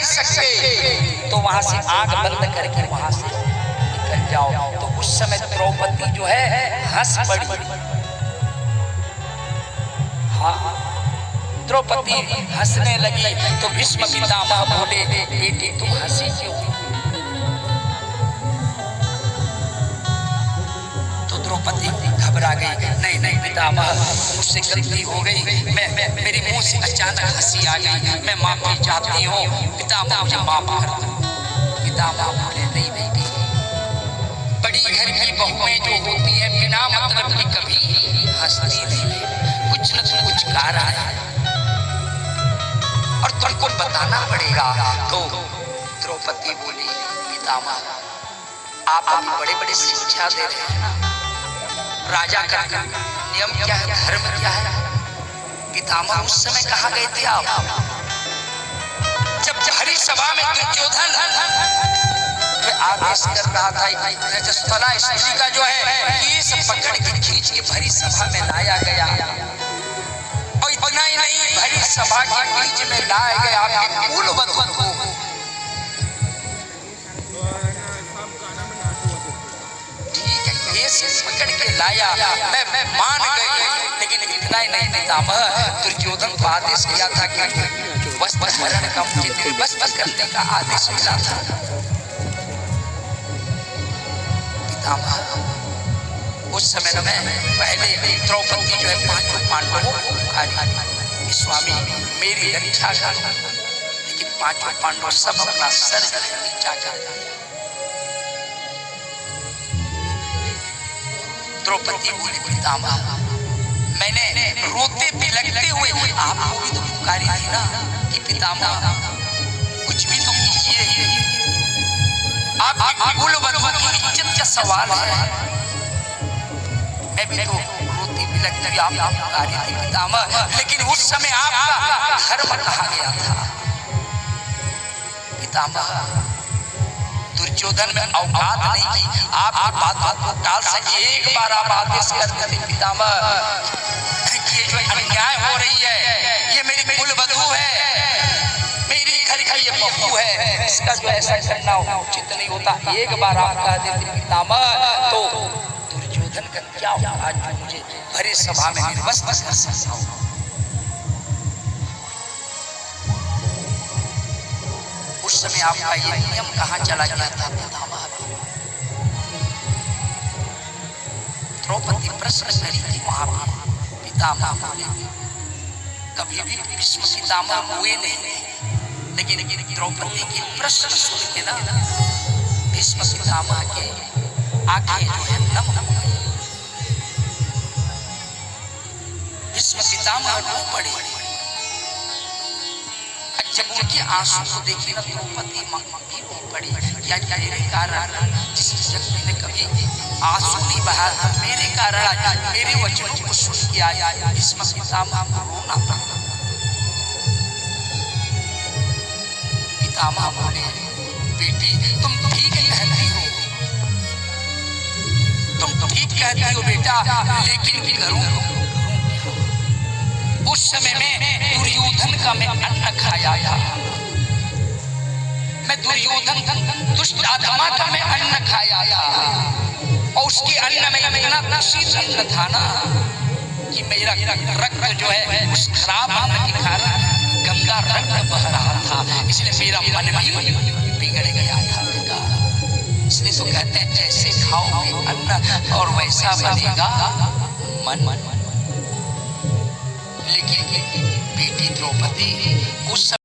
सकते तो वहां से आग बंद करके वहां से निकल जाओ। तो उस समय द्रौपदी जो है हंस पड़ी। हाँ, द्रौपदी हंसने लगी तो भीष्म पितामह बोले, बेटी तुम हंसी क्यों? तो द्रौपदी घबरा गई, नहीं नहीं पितामह मुझसे गलती हो गई, मैं मेरी मुंह से अचानक हंसी आ गई, मैं माफी चाहती हूँ पितामह, मुझे माफ कर दो। पितामह बोले, नहीं बेटी, बड़ी घर की बहुएं जो होती है बिना मतलब की कभी हंसती नहीं, कुछ न कुछ कारण है और तुमको बताना पड़ेगा। तो द्रौपदी बोली, पितामह आप अभी बड़े बड़े शिक्षा दे रहे हैं ना, राजा का नियम क्या है, धर्म क्या है? पितामह उस समय कहाँ गए थे आप, जब हरी सभा में दुर्योधन आदेश कर रहा था रजस्वला स्त्री का जो है केस पकड़ के खींच के भरी सभा में लाया गया, और इतना ही नहीं भरी सभा के बीच में लाया गया आपके कुलवधू को। ठीक है, केस पकड़ के लाया, मैं मान गई, लेकिन इतना ही नहीं पितामह, दुर्योधन को आदेश किया था कि वस्त्र हरण का मुझे वस्त्र करने का आदेश मिला था। उस समय में पहले द्रौपदी जो है पांचों पांडवों को पुकारी, स्वामी मेरी रक्षा करो, लेकिन पांचों पांडव सब अपना सर नीचा कर दिया। द्रौपदी बोली, पितामह मैंने रोते बिलखते हुए आपको भी तो पुकारी थी ना कि पितामह कुछ भी तो कीजिए, आप कुलवधू की इज्जत का सवाल है। मैं भी तो रोती बिलखती हुई आप पुकारी थी पितामह, लेकिन उस समय आपका धर्म कहा गया था। पितामह दुर्योधन में औकात नहीं की, आप बात को टाल सके, एक बार आप आदेश कर देते पितामह, ये जो अन्याय हो रही है, ये मेरी कुलवधू है, मेरी घर की ये बहू है, इसका जो ऐसा करना उचित नहीं होता। एक बार आप कह देते पितामह तो दुर्योधन का क्या होगा, आज मुझे भरी सभा में निर्वस्त्र कर सकता हूं। उस समय आपका ये नियम कहाँ चला गया था पितामह? द्रौपदी प्रश्न करी थी वहां पर, पितामह बोले, कभी भी भीष्म पितामह हुए नहीं, लेकिन द्रौपदी की प्रश्न सुन के ना भीष्म पितामह के आंखें जो है नम हो गई, भीष्म पितामह रो पड़े। जब उनके आंसू को देखी ना द्रौपदी भी रो पड़ी, क्या मेरे कारण जिस व्यक्ति ने कभी आंसू नहीं बहाया था, मेरे कारण मेरे वचनों को सुन के आया, भीष्म पितामह को रोना पड़ा। पितामह बोले, बेटी तुम ठीक कहती हो, तुम ठीक कहती हो बेटा, लेकिन करूं उस समय में दुर्योधन का मैं अन्न खाया था, मैं दुर्योधन दुष्ट आत्मा का मैं अन्न खाया था, और उसके अन्न में इतना दूषित अन्न था ना कि मेरा रक्त जो है उस खराब अन्न के कारण गंगा रक्त बह रहा था, इसलिए मेरा मन भी बिगड़ गया था बेटा। इसलिए तो कहते हैं जैसे खाओगे अन्न और वैसा बनेगा मन। लेकिन बेटी द्रौपदी उस